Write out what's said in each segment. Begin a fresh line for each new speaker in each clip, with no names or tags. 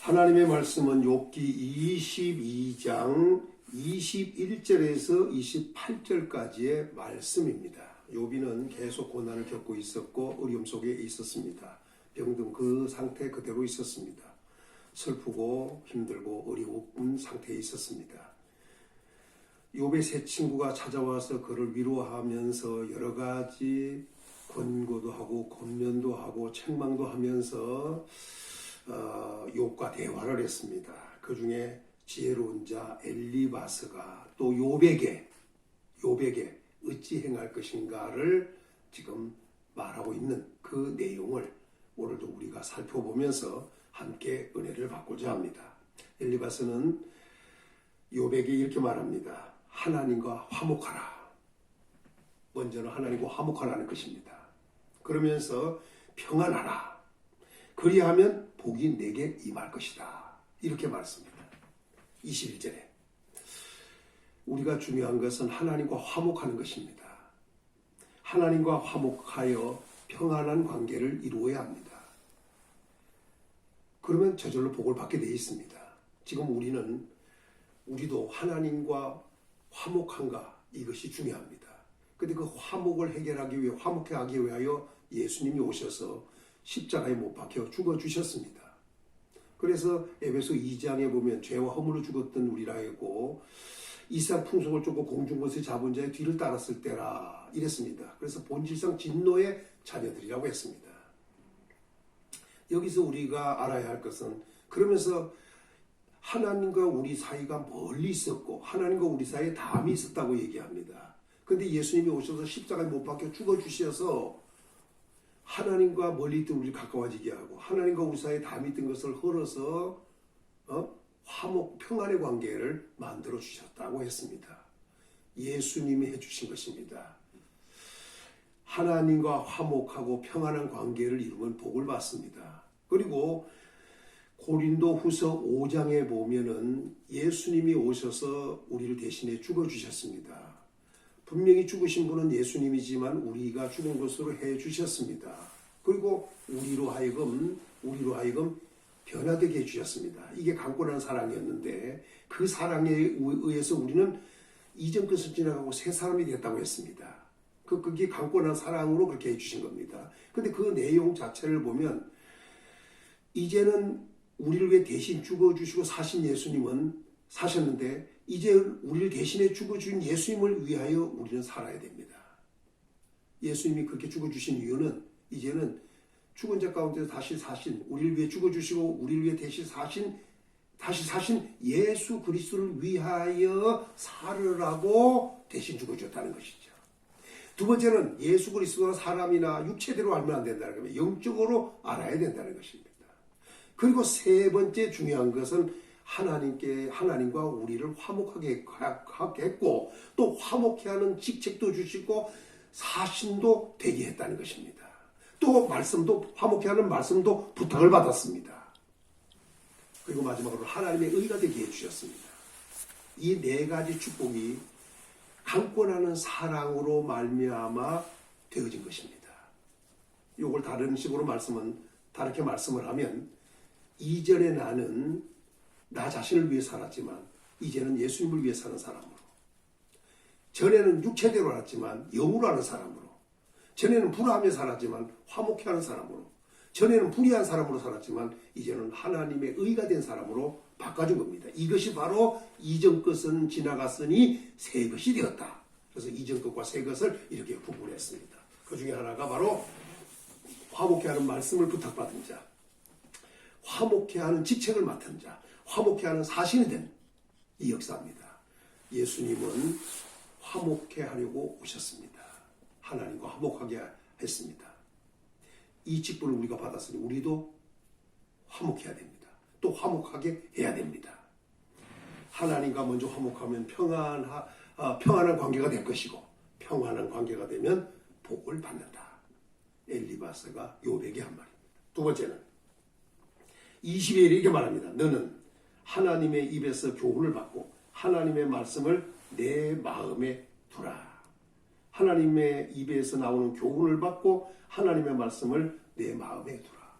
하나님의 말씀은 욥기 22장 21절에서 28절까지의 말씀입니다. 욥이는 계속 고난을 겪고 있었고 어려움 속에 있었습니다. 병든 그 상태 그대로 있었습니다. 슬프고 힘들고 어려운 상태에 있었습니다. 욥의 세 친구가 찾아와서 그를 위로하면서 여러 가지 권고도 하고 권면도 하고 책망도 하면서 욥과 대화를 했습니다. 그 중에 지혜로운 자 엘리바스가 또 욥에게 어찌 행할 것인가를 지금 말하고 있는 그 내용을 오늘도 우리가 살펴보면서 함께 은혜를 받고자 합니다. 엘리바스는 욥에게 이렇게 말합니다. 하나님과 화목하라. 먼저는 하나님과 화목하라는 것입니다. 그러면서 평안하라. 그리하면 복이 내게 임할 것이다. 이렇게 말씀합니다. 21절에 우리가 중요한 것은 하나님과 화목하는 것입니다. 하나님과 화목하여 평안한 관계를 이루어야 합니다. 그러면 저절로 복을 받게 되어 있습니다. 지금 우리도 하나님과 화목한가 이것이 중요합니다. 그런데 그 화목을 해결하기 위해 화목해 하기 위하여 예수님이 오셔서 십자가에 못 박혀 죽어주셨습니다. 그래서 에베소 2장에 보면 죄와 허물로 죽었던 우리라 했고 이 세상 풍속을 쫓고 공중것을 잡은 자의 뒤를 따랐을 때라 이랬습니다. 그래서 본질상 진노의 자녀들이라고 했습니다. 여기서 우리가 알아야 할 것은 그러면서 하나님과 우리 사이가 멀리 있었고 하나님과 우리 사이에 담이 있었다고 얘기합니다. 그런데 예수님이 오셔서 십자가에 못 박혀 죽어주셔서 하나님과 멀리 있던 우리를 가까워지게 하고 하나님과 우리 사이에 담이 있던 것을 헐어서 화목 평안의 관계를 만들어 주셨다고 했습니다. 예수님이 해주신 것입니다. 하나님과 화목하고 평안한 관계를 이루면 복을 받습니다. 그리고 고린도 후서 5장에 보면은 예수님이 오셔서 우리를 대신해 죽어주셨습니다. 분명히 죽으신 분은 예수님이지만 우리가 죽은 것으로 해 주셨습니다. 그리고 우리로 하여금 변화되게 해 주셨습니다. 이게 강권한 사랑이었는데 그 사랑에 의해서 우리는 이전 것을 지나가고 새 사람이 됐다고 했습니다. 그게 강권한 사랑으로 그렇게 해 주신 겁니다. 근데 그 내용 자체를 보면 이제는 우리를 위해 대신 죽어주시고 사신 예수님은 사셨는데 이제 우리를 대신해 죽어준 예수님을 위하여 우리는 살아야 됩니다. 예수님이 그렇게 죽어주신 이유는 이제는 죽은 자 가운데서 다시 사신 우리를 위해 죽어주시고 우리를 위해 다시 사신 예수 그리스도를 위하여 살으라고 대신 죽어줬다는 것이죠. 두 번째는 예수 그리스도가 사람이나 육체대로 알면 안 된다는 겁니다. 영적으로 알아야 된다는 것입니다. 그리고 세 번째 중요한 것은 하나님과 우리를 화목하게 했고 또 화목해 하는 직책도 주시고 사신도 되게 했다는 것입니다. 또 화목해 하는 말씀도 부탁을 받았습니다. 그리고 마지막으로 하나님의 의가 되게 해주셨습니다. 이 네 가지 축복이 강권하는 사랑으로 말미암아 되어진 것입니다. 이걸 다르게 말씀을 하면 이전에 나는 나 자신을 위해 살았지만 이제는 예수님을 위해 사는 사람으로, 전에는 육체대로 살았지만 영으로 하는 사람으로, 전에는 불화하며 살았지만 화목해 하는 사람으로, 전에는 불의한 사람으로 살았지만 이제는 하나님의 의가 된 사람으로 바꿔준 겁니다. 이것이 바로 이전 것은 지나갔으니 새 것이 되었다. 그래서 이전 것과 새 것을 이렇게 구분했습니다. 그 중에 하나가 바로 화목해 하는 말씀을 부탁받은 자, 화목해 하는 직책을 맡은 자, 화목해 하는 사신이 된 이 역사입니다. 예수님은 화목해 하려고 오셨습니다. 하나님과 화목하게 했습니다. 이 직분을 우리가 받았으니 우리도 화목해야 됩니다. 또 화목하게 해야 됩니다. 하나님과 먼저 화목하면 평안한 관계가 될 것이고 평안한 관계가 되면 복을 받는다. 엘리바스가 욥에게 한 말입니다. 두 번째는 20에 이렇게 말합니다. 너는 하나님의 입에서 교훈을 받고 하나님의 말씀을 내 마음에 두라. 하나님의 입에서 나오는 교훈을 받고 하나님의 말씀을 내 마음에 두라.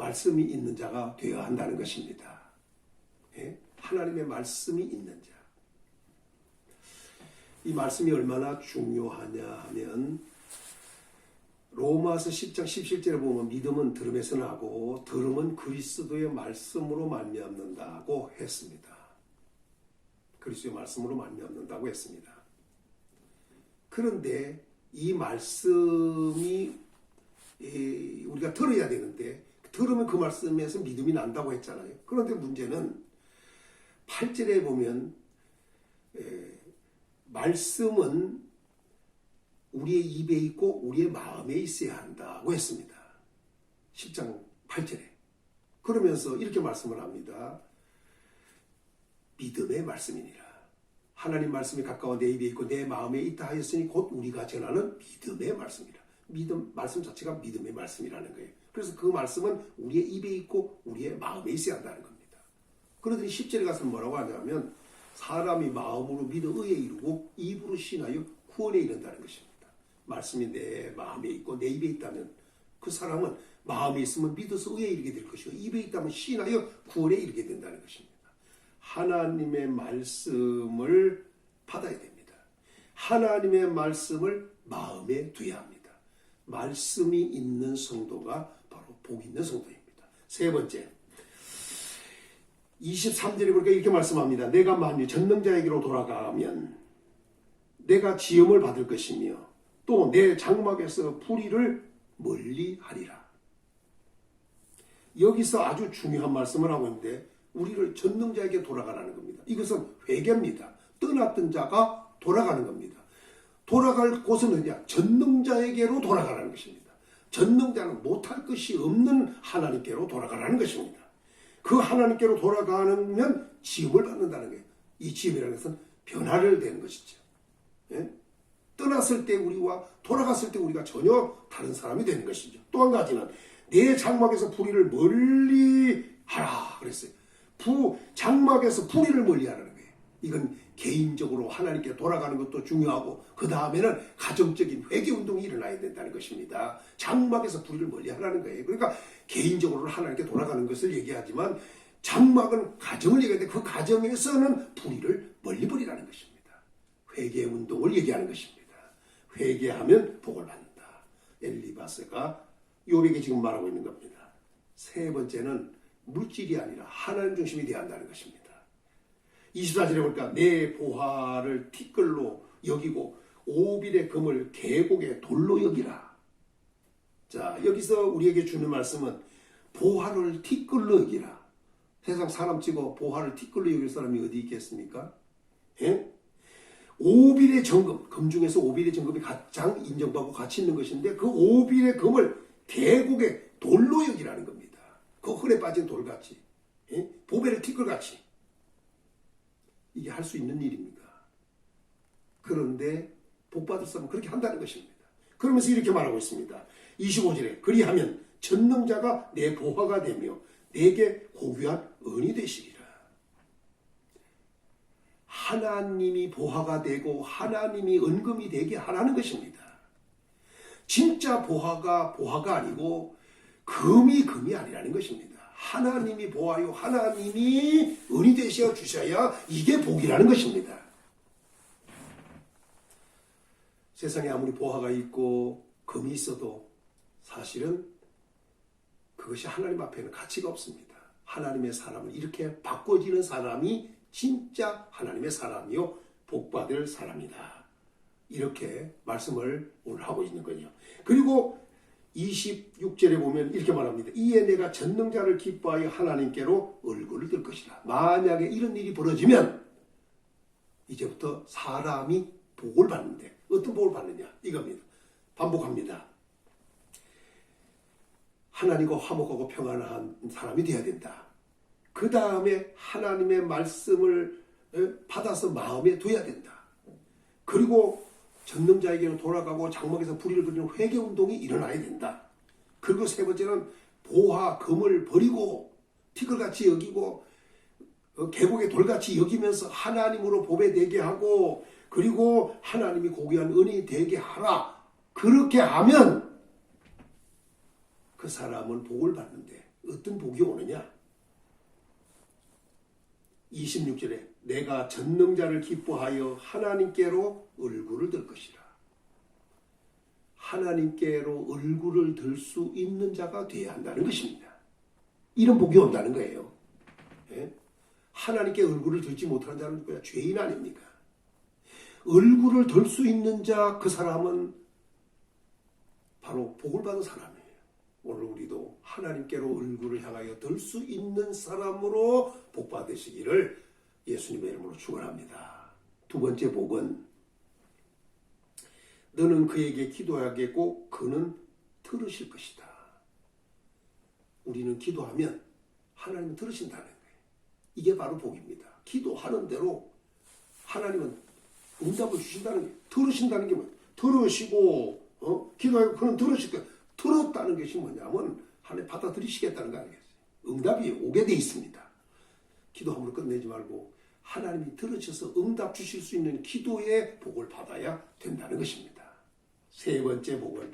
말씀이 있는 자가 되어야 한다는 것입니다. 예? 하나님의 말씀이 있는 자. 이 말씀이 얼마나 중요하냐 하면 로마서 10장 17절에 보면 믿음은 들음에서 나고 들음은 그리스도의 말씀으로 말미암는다고 했습니다. 그리스도의 말씀으로 말미암는다고 했습니다. 그런데 이 말씀이 우리가 들어야 되는데 들으면 그 말씀에서 믿음이 난다고 했잖아요. 그런데 문제는 8절에 보면 말씀은 우리의 입에 있고 우리의 마음에 있어야 한다고 했습니다. 10장 8절에. 그러면서 이렇게 말씀을 합니다. 믿음의 말씀이니라. 하나님 말씀이 가까워 내 입에 있고 내 마음에 있다 하였으니 곧 우리가 전하는 믿음의 말씀이라. 믿음, 말씀 자체가 믿음의 말씀이라는 거예요. 그래서 그 말씀은 우리의 입에 있고 우리의 마음에 있어야 한다는 겁니다. 그러더니 10절에 가서 뭐라고 하냐면 사람이 마음으로 믿어 의에 이르고 입으로 신하여 구원에 이른다는 것입니다. 말씀이 내 마음에 있고 내 입에 있다면 그 사람은 마음에 있으면 믿어서 의에 이르게 될 것이고 입에 있다면 신하여 구원에 이르게 된다는 것입니다. 하나님의 말씀을 받아야 됩니다. 하나님의 말씀을 마음에 두어야 합니다. 말씀이 있는 성도가 바로 복 있는 성도입니다. 세 번째, 23절에 보니까 이렇게 말씀합니다. 내가 만일 전능자에게로 돌아가면 내가 지음을 받을 것이며 또 내 장막에서 불의를 멀리하리라. 여기서 아주 중요한 말씀을 하고 있는데 우리를 전능자에게 돌아가라는 겁니다. 이것은 회개입니다. 떠났던 자가 돌아가는 겁니다. 돌아갈 곳은 어디냐? 전능자에게로 돌아가라는 것입니다. 전능자는 못할 것이 없는 하나님께로 돌아가라는 것입니다. 그 하나님께로 돌아가면 지음을 받는다는 거예요. 이 지음이라는 것은 변화를 되는 것이죠. 예? 떠났을 때 우리와 돌아갔을 때 우리가 전혀 다른 사람이 되는 것이죠. 또 한 가지는 내 장막에서 불의를 멀리 하라 그랬어요. 장막에서 불의를 멀리 하라는 거예요. 이건 개인적으로 하나님께 돌아가는 것도 중요하고 그 다음에는 가정적인 회개운동이 일어나야 된다는 것입니다. 장막에서 불의를 멀리 하라는 거예요. 그러니까 개인적으로 하나님께 돌아가는 것을 얘기하지만 장막은 가정을 얘기하는데 그 가정에서는 불의를 멀리 버리라는 것입니다. 회개운동을 얘기하는 것입니다. 회개하면 복을 받는다. 엘리바스가 욥에게 지금 말하고 있는 겁니다. 세 번째는 물질이 아니라 하나님 중심이 되어야 한다는 것입니다. 24절에 보니까 내 보화를 티끌로 여기고 오빌의 금을 계곡의 돌로 여기라. 자, 여기서 우리에게 주는 말씀은 보화를 티끌로 여기라. 세상 사람 치고 보화를 티끌로 여길 사람이 어디 있겠습니까? 예? 오빌의 정금, 금 중에서 오빌의 정금이 가장 인정받고 가치 있는 것인데 그 오빌의 금을 계곡의 돌로 여기라는 겁니다. 그 흙에 빠진 돌같이, 예? 보배를 티끌같이. 이게 할 수 있는 일입니까? 그런데 복받을 사람은 그렇게 한다는 것입니다. 그러면서 이렇게 말하고 있습니다. 25절에 그리하면 전능자가 내 보화가 되며 내게 고귀한 은이 되시리라. 하나님이 보화가 되고 하나님이 은금이 되게 하라는 것입니다. 진짜 보화가 아니고 금이 아니라는 것입니다. 하나님이 보화요 하나님이 은이 되셔 주셔야 이게 복이라는 것입니다. 세상에 아무리 보화가 있고 금이 있어도 사실은 그것이 하나님 앞에는 가치가 없습니다. 하나님의 사람을 이렇게 바꿔지는 사람이 진짜 하나님의 사람이요 복받을 사람이다. 이렇게 말씀을 오늘 하고 있는 거예요. 그리고 26절에 보면 이렇게 말합니다. 이에 내가 전능자를 기뻐하여 하나님께로 얼굴을 들 것이라. 만약에 이런 일이 벌어지면 이제부터 사람이 복을 받는데 어떤 복을 받느냐 이겁니다. 반복합니다. 하나님과 화목하고 평안한 사람이 되어야 된다. 그 다음에 하나님의 말씀을 받아서 마음에 둬야 된다. 그리고 전능자에게로 돌아가고 장막에서 불의를 그리는 회개운동이 일어나야 된다. 그리고 세 번째는 보화, 금을 버리고 티끌같이 여기고 계곡의 돌같이 여기면서 하나님으로 보배되게 하고 그리고 하나님이 고귀한 은이 되게 하라. 그렇게 하면 그 사람은 복을 받는데 어떤 복이 오느냐? 26절에 내가 전능자를 기뻐하여 하나님께로 얼굴을 들 것이라. 하나님께로 얼굴을 들 수 있는 자가 되어야 한다는 것입니다. 이런 복이 온다는 거예요. 예? 하나님께 얼굴을 들지 못하는 자는 뭐야? 죄인 아닙니까? 얼굴을 들 수 있는 자, 그 사람은 바로 복을 받은 사람이에요. 오늘 우리도 하나님께로 얼굴을 향하여 들 수 있는 사람으로 복 받으시기를 예수님의 이름으로 축원합니다. 두 번째 복은 너는 그에게 기도하겠고 그는 들으실 것이다. 우리는 기도하면 하나님은 들으신다는 거예요. 이게 바로 복입니다. 기도하는 대로 하나님은 응답을 주신다는 게, 들으신다는 게 뭐예요? 들으시고 기도하고 그는 들으실 거예요. 들었다는 것이 뭐냐면 하나님 받아들이시겠다는 거 아니겠어요? 응답이 오게 돼 있습니다. 기도함으로 끝내지 말고 하나님이 들으셔서 응답 주실 수 있는 기도의 복을 받아야 된다는 것입니다. 세 번째 복은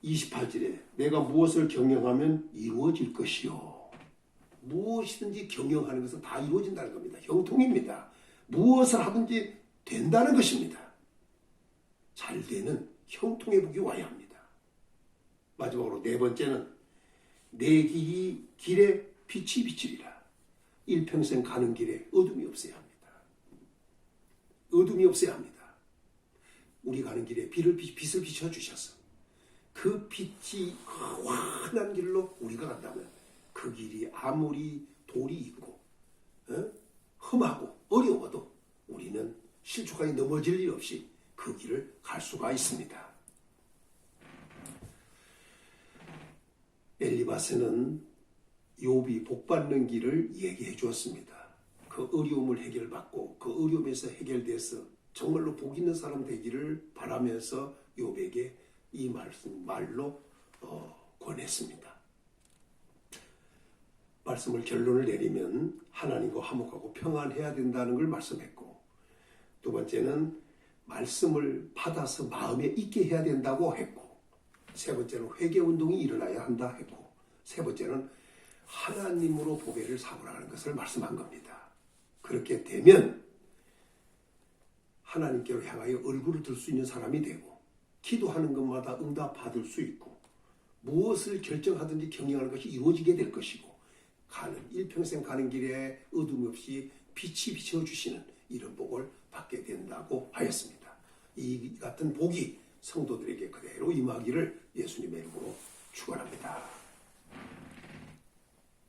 28절에 내가 무엇을 경영하면 이루어질 것이요. 무엇이든지 경영하는 것은 다 이루어진다는 겁니다. 형통입니다. 무엇을 하든지 된다는 것입니다. 잘 되는 형통의 복이 와야 합니다. 마지막으로 네 번째는 내 길에 빛이 비치리라. 일평생 가는 길에 어둠이 없어야 합니다. 어둠이 없어야 합니다. 우리 가는 길에 빛을 비춰주셔서 그 빛이 환한 길로 우리가 간다면 그 길이 아무리 돌이 있고 험하고 어려워도 우리는 실족하게 넘어질 일 없이 그 길을 갈 수가 있습니다. 엘리바스는 욥이 복받는 길을 얘기해 주었습니다. 그 어려움을 해결받고 그 어려움에서 해결돼서 정말로 복 있는 사람 되기를 바라면서 욥에게 이 말로 권했습니다. 말씀을 결론을 내리면 하나님과 화목하고 평안해야 된다는 걸 말씀했고, 두 번째는 말씀을 받아서 마음에 있게 해야 된다고 했고, 세 번째는 회개운동이 일어나야 한다 했고, 세 번째는 하나님으로 보배를 삼으라는 것을 말씀한 겁니다. 그렇게 되면 하나님께로 향하여 얼굴을 들 수 있는 사람이 되고 기도하는 것마다 응답 받을 수 있고 무엇을 결정하든지 경영하는 것이 이루어지게 될 것이고 일평생 가는 길에 어둠 없이 빛이 비춰주시는 이런 복을 받게 된다고 하였습니다. 이 같은 복이 성도들에게 그대로 임하기를 예수님의 이름으로 축원합니다.